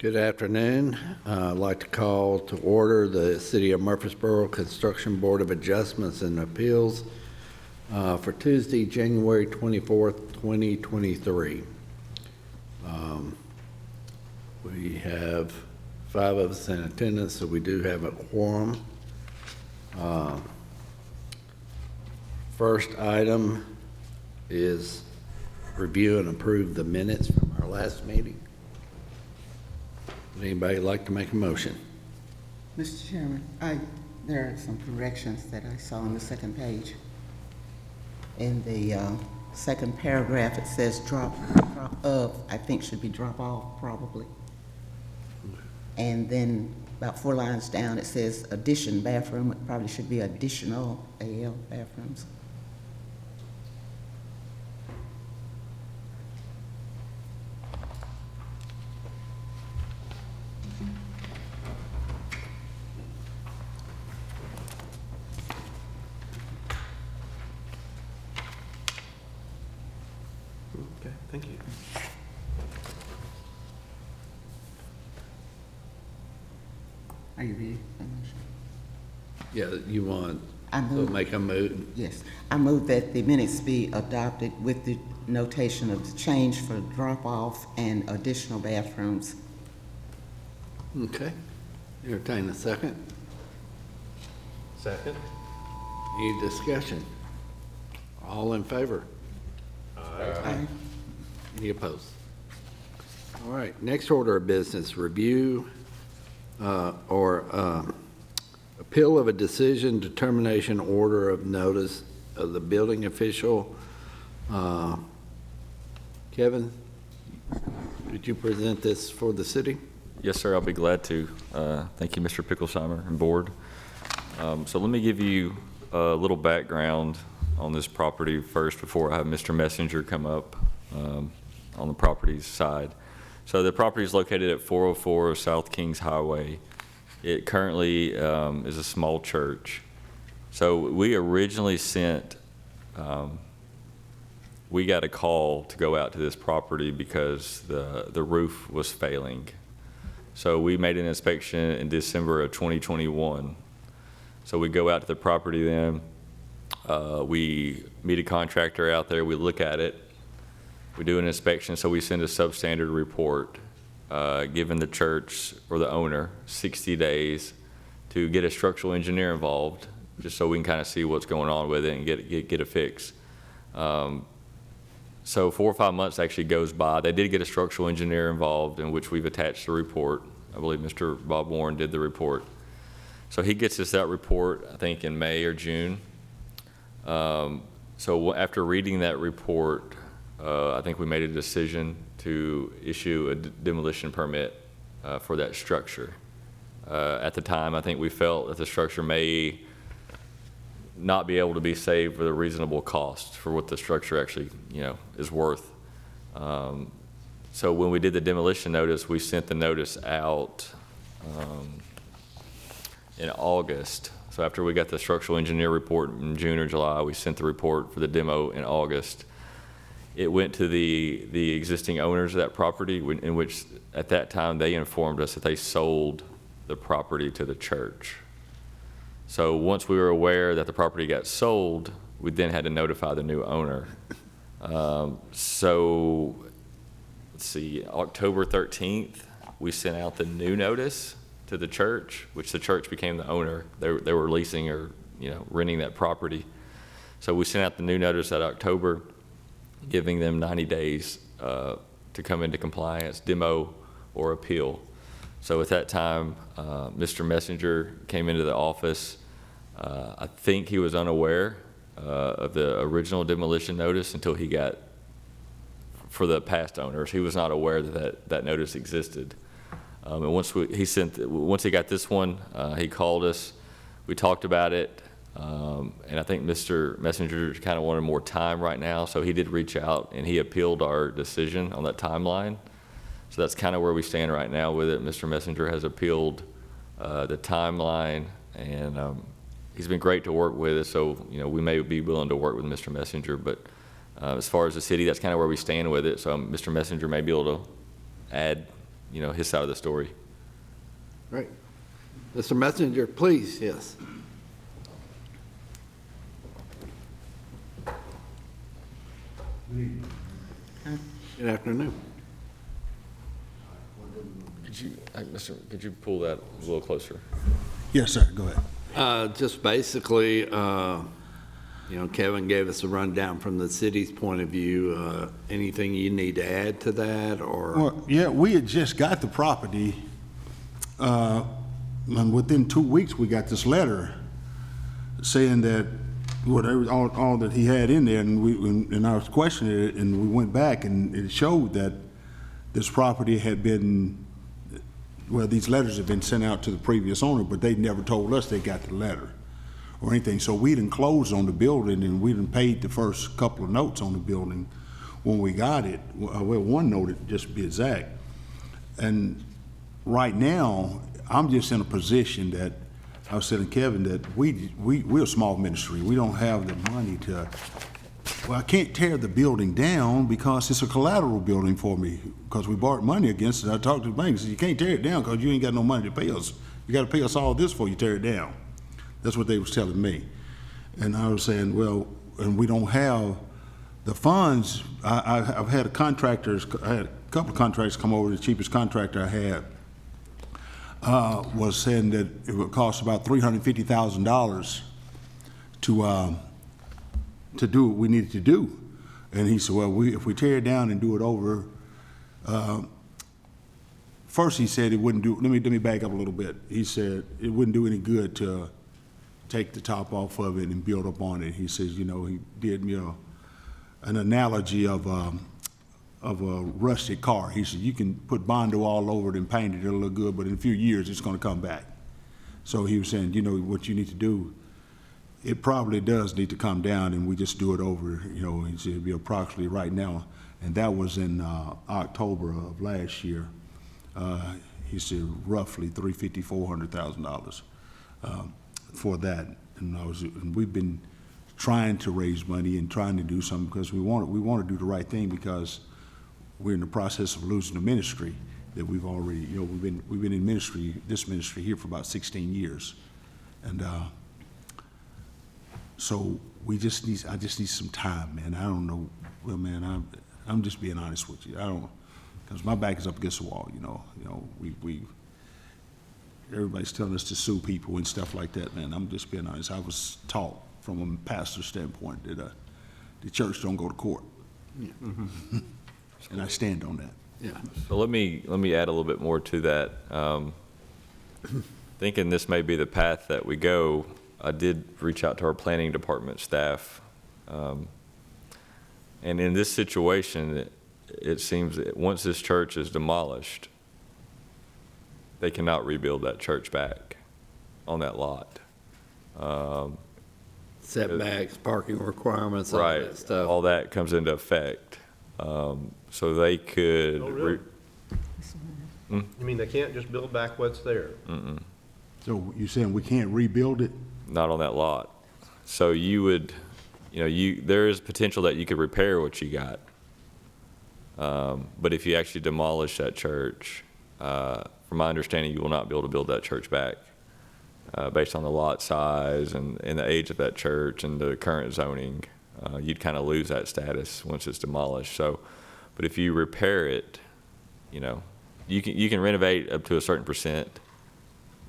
Good afternoon. I'd like to call to order the City of Murfreesboro Construction Board of Adjustments and Appeals for Tuesday, January 24th, 2023. We have 5 of us in attendance, so we do have a quorum. First item is review and approve the minutes from our last meeting. Would anybody like to make a motion? Mr. Chairman, there are some corrections that I saw on the second page. In the second paragraph, it says drop of, I think should be drop off, probably. And then about 4 lines down, it says addition bathroom. It probably should be additional AL bathrooms. Okay, thank you. Are you ready for the motion? Yeah, you want I to move. make a move? Yes. I move that the minutes be adopted with the notation of the change for drop-off and additional bathrooms. Okay. Entertain a second. Second? Any discussion? All in favor? Aye. Any opposed? All right, next order of business, review appeal of a decision, determination, order of notice of the building official. Kevin, could you present this for the city? Yes, sir, I'll be glad to. Thank you, Mr. Picklesheimer and board. So let me give you a little background on this property first before I have Mr. Messenger come up on the property's side. So the property is located at 404 South Kings Highway. It currently is a small church. So we originally sent, we got a call to go out to this property because the roof was failing. So we made an inspection in December of 2021. So we go out to the property then, we meet a contractor out there, we look at it, we do an inspection, so we send a substandard report, giving the church or the owner 60 days to get a structural engineer involved, just so we can kind of see what's going on with it and get a fix. So 4 or 5 months actually goes by. They did get a structural engineer involved, in which we've attached the report. I believe Mr. Bob Warren did the report. So he gets us that report, I think in May or June. So after reading that report, I think we made a decision to issue a demolition permit for that structure. At the time, I think we felt that the structure may not be able to be saved with a reasonable cost for what the structure actually, is worth. So when we did the demolition notice, we sent the notice out in August. So after we got the structural engineer report in June or July, we sent the report for the demo in August. It went to the existing owners of that property, in which at that time they informed us that they sold the property to the church. So once we were aware that the property got sold, we then had to notify the new owner. So let's see, October 13th, we sent out the new notice to the church, which the church became the owner. They were leasing or renting that property. So we sent out the new notice that October, giving them 90 days to come into compliance, demo, or appeal. So at that time, Mr. Messenger came into the office. I think he was unaware of the original demolition notice until he got, for the past owners, he was not aware that notice existed. And once he got this one, he called us, we talked about it, and I think Mr. Messenger kind of wanted more time right now, so he did reach out and he appealed our decision on that timeline. So that's kind of where we stand right now with it. Mr. Messenger has appealed the timeline, and he's been great to work with us, so we may be willing to work with Mr. Messenger, but as far as the city, that's kind of where we stand with it. So Mr. Messenger may be able to add his side of the story. Great. Mr. Messenger, please, yes. Good afternoon. Could you pull that a little closer? Yes, sir, go ahead. Just basically, Kevin gave us a rundown from the city's point of view. Anything you need to add to that, or? Well, yeah, we had just got the property, and within 2 weeks, we got this letter saying that whatever, all that he had in there, and I was questioning it, and we went back, and it showed that this property had been, well, these letters had been sent out to the previous owner, but they never told us they got the letter or anything. So we didn't close on the building, and we didn't pay the first couple of notes on the building when we got it. Well, one note, just to be exact. And right now, I'm just in a position that, I was telling Kevin that we're a small ministry. We don't have the money to, well, I can't tear the building down because it's a collateral building for me, because we borrowed money against it. I talked to the bank and said, you can't tear it down because you ain't got no money to pay us. You got to pay us all this before you tear it down. That's what they was telling me. And I was saying, well, and we don't have the funds. I've had I had a couple of contractors come over. The cheapest contractor I had was saying that it would cost about $350,000 to do what we needed to do. And he said, well, if we tear it down and do it over, first he said it wouldn't do, let me back up a little bit. He said it wouldn't do any good to take the top off of it and build up on it. He says, he did me an analogy of a rusted car. He said, you can put Bondo all over it and paint it, it'll look good, but in a few years, it's gonna come back. So he was saying, what you need to do, it probably does need to come down and we just do it over, he said it'd be approximately right now. And that was in October of last year. He said roughly $400,000 for that. And we've been trying to raise money and trying to do something because we want to do the right thing, because we're in the process of losing the ministry that we've already, we've been in this ministry here for about 16 years. And so I just need some time, man. I don't know, well, man, I'm just being honest with you. I don't, because my back is up against the wall, everybody's telling us to sue people and stuff like that, man. I'm just being honest. I was taught from a pastor standpoint that the church don't go to court. Yeah. And I stand on that. Yeah. So let me add a little bit more to that. Thinking this may be the path that we go, I did reach out to our planning department staff. And in this situation, it seems that once this church is demolished, they cannot rebuild that church back on that lot. Setbacks, parking requirements, all Right, that stuff. all that comes into effect. So they could. Oh, really? You mean they can't just build back what's there? So you're saying we can't rebuild it? Not on that lot. So you would, there is potential that you could repair what you got. But if you actually demolish that church, from my understanding, you will not be able to build that church back, based on the lot size and the age of that church and the current zoning. You'd kind of lose that status once it's demolished. So, but if you repair it, you can renovate up to a certain percent,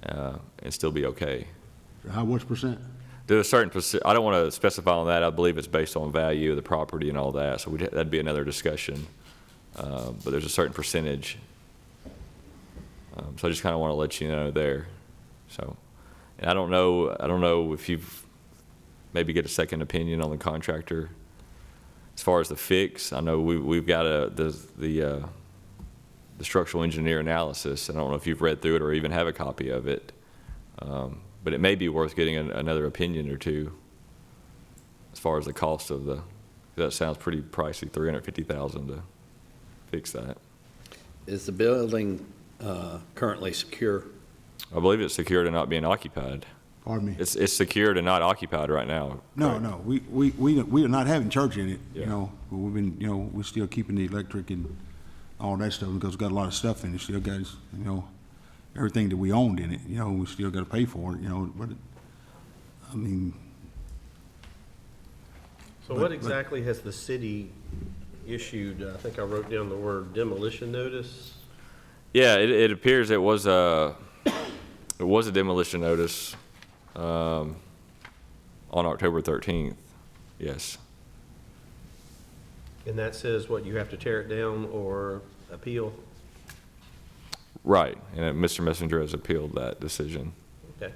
and still be okay. How much percent? To a certain percent, I don't want to specify on that. I believe it's based on value of the property and all that. So that'd be another discussion. But there's a certain percentage. So I just kind of want to let you know there. So, and I don't know if you've maybe get a second opinion on the contractor. As far as the fix, I know we've got the structural engineer analysis. I don't know if you've read through it or even have a copy of it. But it may be worth getting another opinion or two as far as the cost of that sounds pretty pricey, $350,000 to fix that. Is the building currently secure? I believe it's secured and not being occupied. Pardon me? It's secured and not occupied right now. No, we are not having church in it, Yeah. but we've been, we're still keeping the electric and all that stuff, because it's got a lot of stuff in it, still got, you know, everything that we owned in it, you know, we still gotta pay for it, you know, but, I mean, So what exactly has the city issued? I think I wrote down the word demolition notice. Yeah, it appears it was a demolition notice on October 13th, yes. And that says what, you have to tear it down or appeal? Right, and Mr. Messenger has appealed that decision. Okay.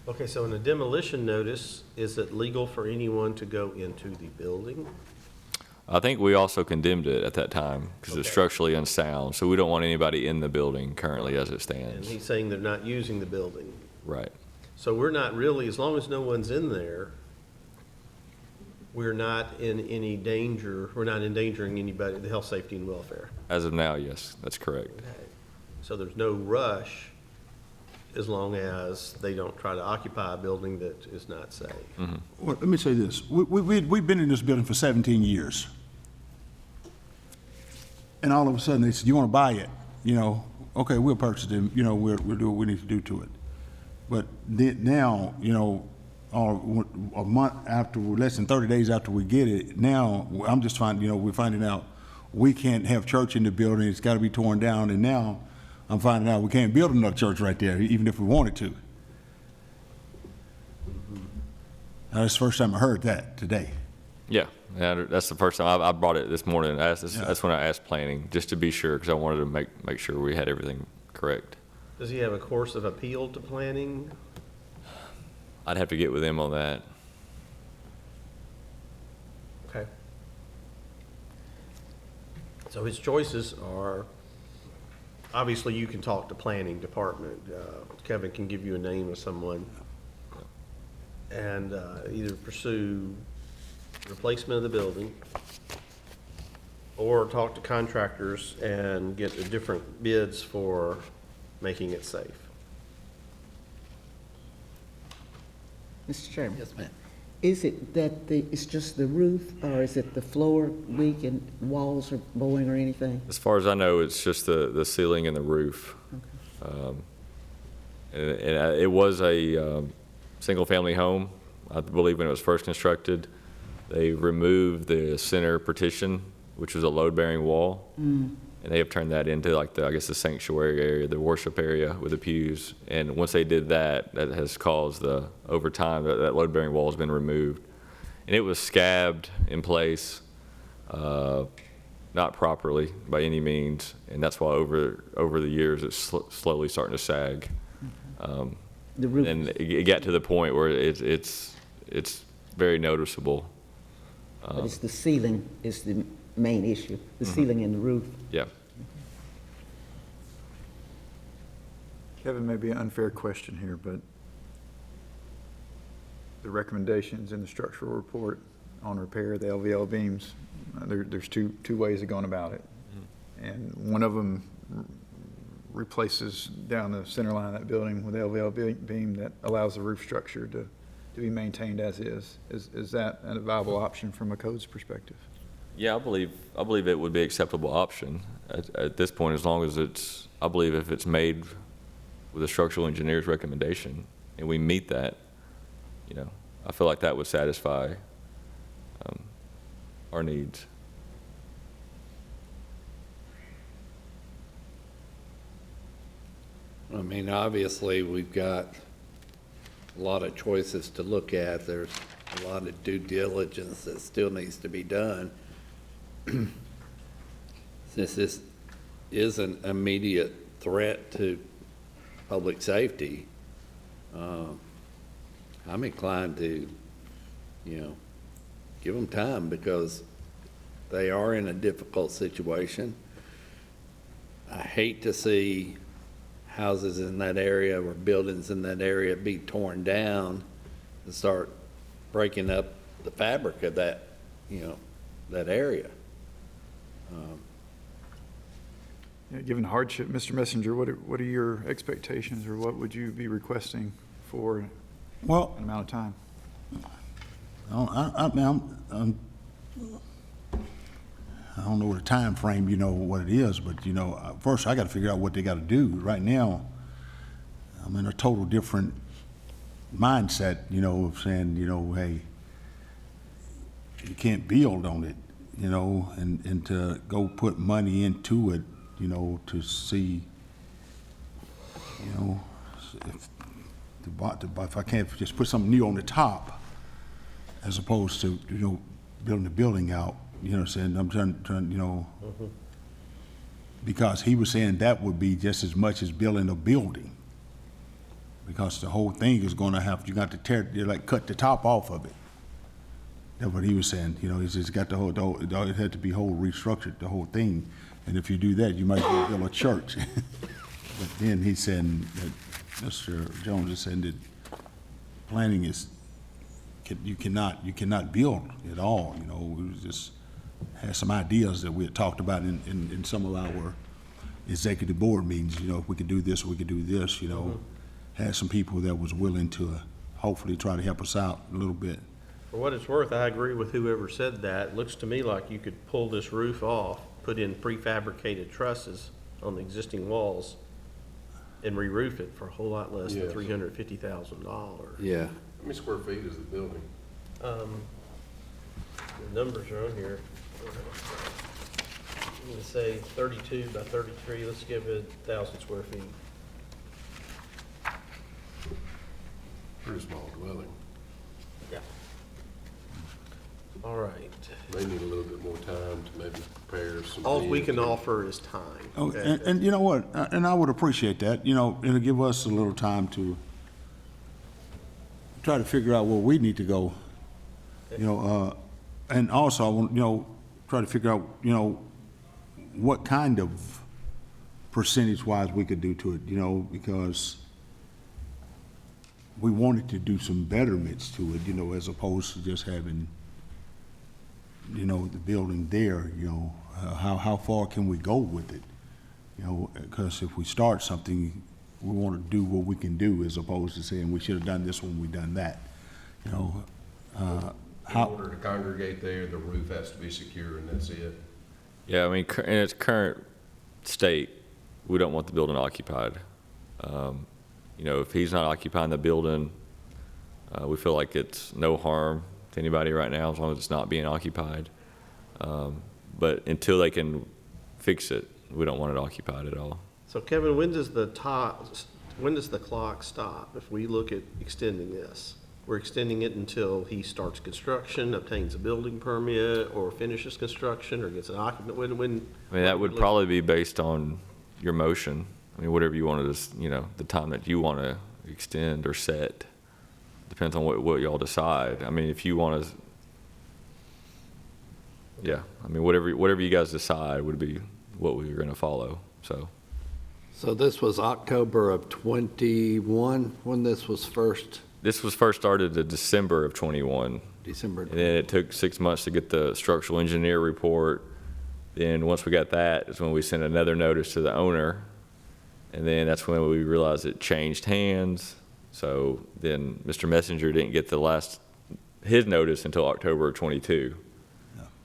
Okay, so in a demolition notice, is it legal for anyone to go into the building? I think we also condemned it at that time because it's Okay. structurally unsound, so we don't want anybody in the building currently as it And stands. he's saying they're not using the building. Right. So we're not really, as long as no one's in there, we're not in any danger, we're not endangering anybody, the health, safety, and welfare. As of now, yes, that's correct. So there's no rush as long as they don't try to occupy a building that is not safe. well, let me say this, we've been in this building for 17 years. And all of a sudden, they said, you wanna buy it, you know, okay, we'll purchase it, you know, we'll do what we need to do to it. But now, you know, a month after, less than 30 days after we get it, now, I'm just finding, you know, we're finding out we can't have church in the building, it's gotta be torn down, and now I'm finding out we can't build another church right there, even if we wanted to. That's the first time I heard that today. Yeah, that's the first time I brought it this morning. That's when I asked planning, just to be sure, because I wanted to make sure we had everything correct. Does he have a course of appeal to planning? I'd have to get with him on that. Okay. So his choices are, obviously you can talk to planning department. Kevin can give you a name of someone. And either pursue replacement of the building or talk to contractors and get the different bids for making it safe. Mr. Chairman? Yes, ma'am. Is it that it's just the roof, or is it the floor weak and walls are bowing or anything? As far as I know, it's just the ceiling and the roof. And it was a single-family home, I believe, when it was first constructed. They removed the center partition, which was a load-bearing wall, and they have turned that into like the sanctuary area, the worship area with the pews. And once they did that, that has caused over time, that load-bearing wall has been removed. And it was scabbed in place, not properly by any means, and that's why over the years, it's slowly starting to sag. The roof? And it got to the point where it's very noticeable. But it's the ceiling is the main issue, the ceiling and the roof. Yeah. Kevin, may be an unfair question here, but the recommendations in the structural report on repair of the LVL beams, there's two ways of going about it. And one of them replaces down the center line of that building with LVL beam that allows the roof structure to be maintained as is. Is that a viable option from a codes perspective? Yeah, I believe it would be an acceptable option at this point, as long as I believe if it's made with a structural engineer's recommendation and we meet that, you know, I feel like that would satisfy our needs. I mean, obviously, we've got a lot of choices to look at. There's a lot of due diligence that still needs to be done. Since this is an immediate threat to public safety, I'm inclined to, you know, give them time because they are in a difficult situation. I hate to see houses in that area or buildings in that area be torn down and start breaking up the fabric of that, you know, that area. Yeah, given the hardship, Mr. Messenger, what are your expectations, or what would you be requesting for Well, an amount of time? I mean, I don't know the time frame, you know, what it is, but, you know, first I gotta figure out what they gotta do. Right now, I'm in a total different mindset, you know, of saying, you know, hey, you can't build on it, you know, and to go put money into it, you know, to see, you know, if I can't just put something new on the top, as opposed to, you know, building the building out, you know what I'm saying? I'm trying, you know, because he was saying that would be just as much as building a building. Because the whole thing is gonna have, you got to tear, you like cut the top off of it. That's what he was saying, you know, he's just got the whole, it had to be whole restructured, the whole thing. And if you do that, you might build a church. But then he said, that Mr. Jones is saying that planning is, you cannot build at all, you know. We was just had some ideas that we had talked about in some of our executive board meetings, you know, if we could do this, we could do this, you know. Had some people that was willing to hopefully try to help us out a little bit. For what it's worth, I agree with whoever said that. It looks to me like you could pull this roof off, put in prefabricated trusses on the existing walls, and re-roof it for a whole lot less than Yes. $350,000. Yeah. How many square feet is the building? The numbers are on here. I'm gonna say 32 by 33, let's give it 1,000 square feet. Pretty small dwelling. Yeah. All right. They need a little bit more time to maybe prepare some. All we can bids. offer is time. Oh, Okay? and you know what, and I would appreciate that, you know, it'll give us a little time to try to figure out where we need to go, you know, and also, I want, you know, try to figure out, you know, what kind of percentage-wise we could do to it, you know, because we wanted to do some betterments to it, you know, as opposed to just having, you know, the building there, you know, how far can we go with it? You know, because if we start something, we want to do what we can do as opposed to saying we should have done this when we done that. You know, In order to congregate there, the roof has to be secure and that's it. Yeah, I mean, in its current state, we don't want the building occupied. You know, if he's not occupying the building, we feel like it's no harm to anybody right now as long as it's not being occupied. But until they can fix it, we don't want it occupied at all. So Kevin, when does the clock stop if we look at extending this? We're extending it until he starts construction, obtains a building permit, or finishes construction, or gets an occupant, when? I mean, that would probably be based on your motion. I mean, whatever you wanted to, you know, the time that you want to extend or set. Depends on what y'all decide. I mean, if you want to, yeah, I mean, whatever you guys decide would be what we were going to follow, so. So this was October of 21, when this was first, This was first started in December of '21. December. And then it took 6 months to get the structural engineer report. Then once we got that is when we sent another notice to the owner. And then that's when we realized it changed hands. So then Mr. Messenger didn't get his notice until October of '22.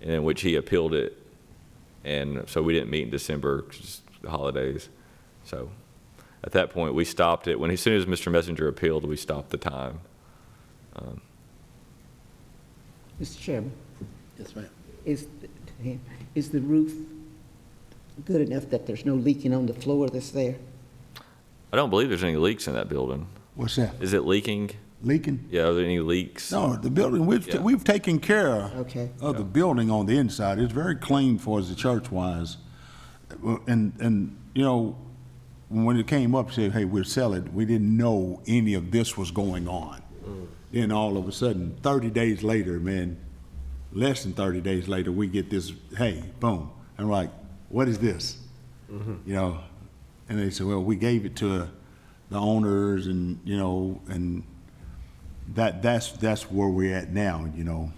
And in which he appealed it. And so we didn't meet in December, 'cause the holidays. So at that point, we stopped it. As soon as Mr. Messenger appealed, we stopped the time. Mr. Chairman, Yes, ma'am. is the roof good enough that there's no leaking on the floor that's there? I don't believe there's any leaks in that building. what's that, Is it leaking? leaking? Yeah, are there any leaks? No, the building, Yeah. we've taken care Okay. of the building on the inside. It's very clean for us, the church-wise. And, you know, when it came up, said, hey, we'll sell it, we didn't know any of this was going on. Then all of a sudden, 30 days later, man, less than 30 days later, we get this, hey, boom. I'm like, what is this? You know, and they said, well, we gave it to the owners and, you know, and that's where we're at now, you know.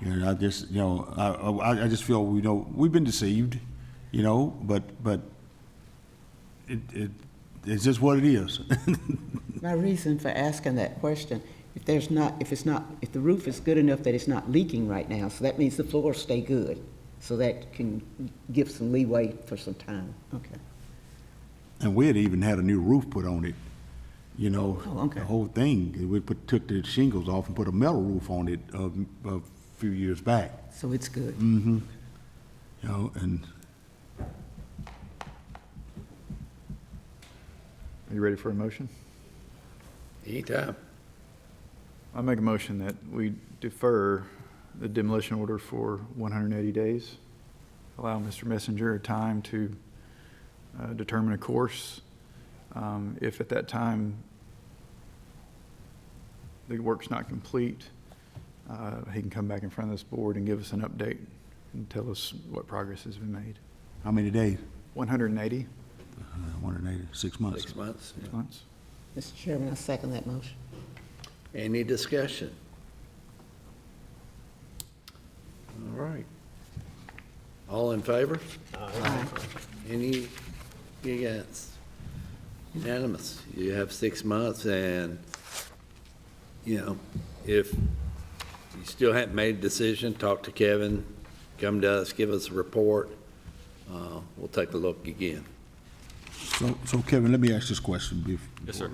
You know, I just, you know, I just feel, you know, we've been deceived, you know, but it's just what it is. My reason for asking that question if the roof is good enough that it's not leaking right now, so that means the floors stay good. So that can give some leeway for some time. Okay. And we had even had a new roof put on it, you know, Oh, okay. the whole thing. We took the shingles off and put a metal roof on it a few years back, So it's good. you know, and Are you ready for a motion? Anytime. I make a motion that we defer the demolition order for 180 days. Allow Mr. Messenger time to determine a course. If at that time the work's not complete, he can come back in front of this board and give us an update and tell us what progress has been made. how many days? 180 180, 6 months. 6 months. months. Mr. Chairman, I second that motion. Any discussion? All right. All in favor? Aye. Any against? Unanimous. You have 6 months, and, you know, if you still haven't made a decision, talk to Kevin, come to us, give us a report. We'll take a look again. So Kevin, let me ask this question. Yes, sir.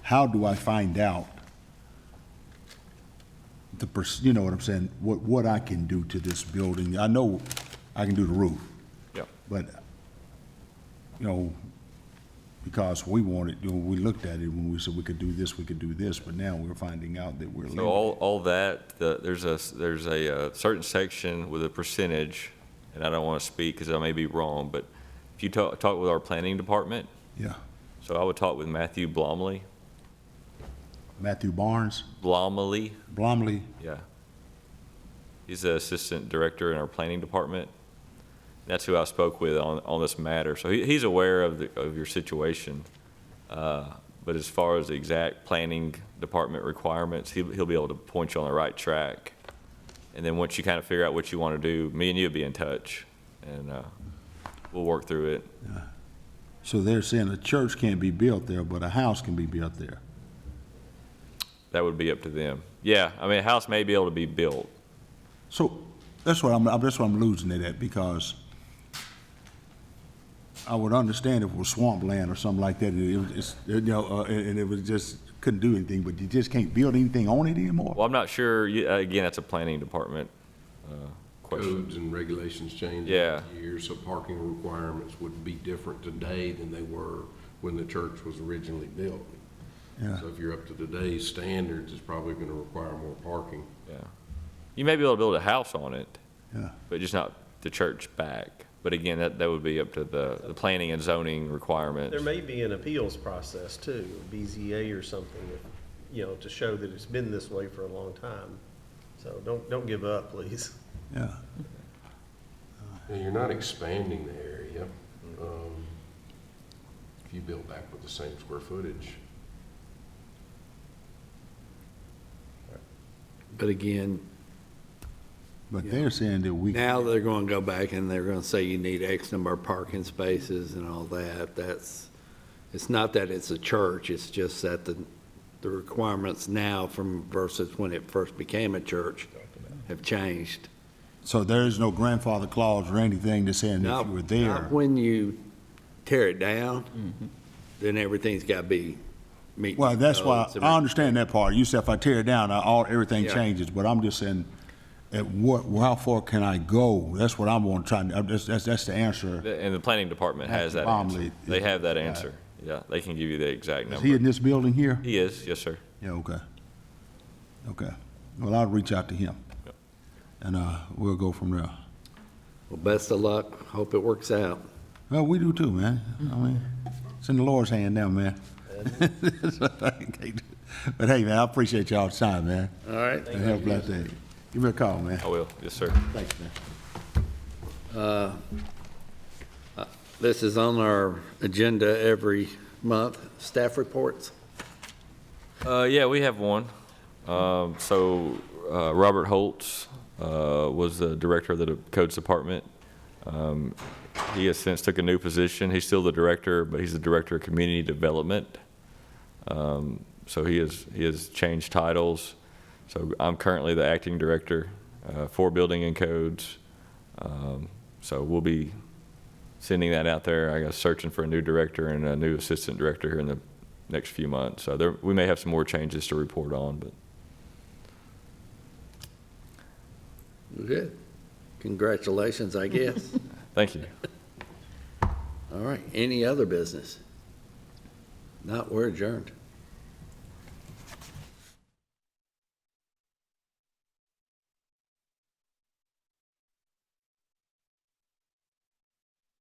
How do I find out you know what I'm saying, what I can do to this building? I know I can do the roof, Yeah. but, you know, because we wanted, you know, we looked at it when we said we could do this, but now we're finding out that we're So limited. all that, there's a certain section with a percentage, and I don't want to speak because I may be wrong, but if you talk with our planning department, Yeah. so I would talk with Matthew Blomley, Matthew Barnes, Blomley, Blomley, yeah. He's the assistant director in our planning department. That's who I spoke with on this matter. So he's aware of your situation. But as far as the exact planning department requirements, he'll be able to point you on the right track. And then once you kind of figure out what you want to do, me and you'll be in touch, and we'll work through it. so they're saying a church can't be built there, but a house can be built there. That would be up to them. Yeah, I mean, a house may be able to be built. So that's what I'm losing it at, because I would understand if it was swampland or something like that, you know, and it was just, couldn't do anything, but you just can't build anything on it anymore? Well, I'm not sure, again, that's a planning department question. Codes and regulations change Yeah. over the years, so parking requirements would be different today than they were when the church was originally built. Yeah. So if you're up to today's standards, it's probably gonna require more parking. Yeah. You may be able to build a house on it, Yeah. but just not the church back. But again, that would be up to the planning and zoning requirements. There may be an appeals process too, BZA or something, you know, to show that it's been this way for a long time. So don't give up, please. Yeah. Now, you're not expanding the area. If you build back with the same square footage, But again, But they're saying that we, now they're going to go back and they're going to say you need X number of parking spaces and all that. It's not that it's a church, it's just that the requirements now from versus when it first became a church have changed. so there is no grandfather clause or anything that's saying if you were there. Not when you tear it down, then everyth's got to be meeting. Well, that's why, codes and I understand that part. You said if I tear it down, everything Yeah. changes, but I'm just saying, how far can I go? That's what I'm want to try, that's the answer. And the planning department has that answer. Bromley They have that is- answer. Yeah, they can give you the exact Is he in number. this building here? He is, yes, sir. Yeah, okay. Okay. Well, I'll reach out to him. Yep. And, we'll go from there. Well, best of luck. Hope it works out. Well, we do too, man. I mean, it's in the Lord's hand now, man. But hey, man, I appreciate y'all's time, man. All right? And have a blessed day. Give me a call, man. I will, yes, sir. Thanks, man. This is on our agenda every month, staff reports. Yeah, we have one. Robert Holtz was the director of the codes department. He has since took a new position. He's still the director, but he's the director of community development. So he has changed titles. So I'm currently the acting director for building and codes. So we'll be sending that out there, I guess, searching for a new director and a new assistant director here in the next few months. So we may have some more changes to report on, but. Good. Congratulations, I guess. Thank you. All right, any other business? Not, we're adjourned.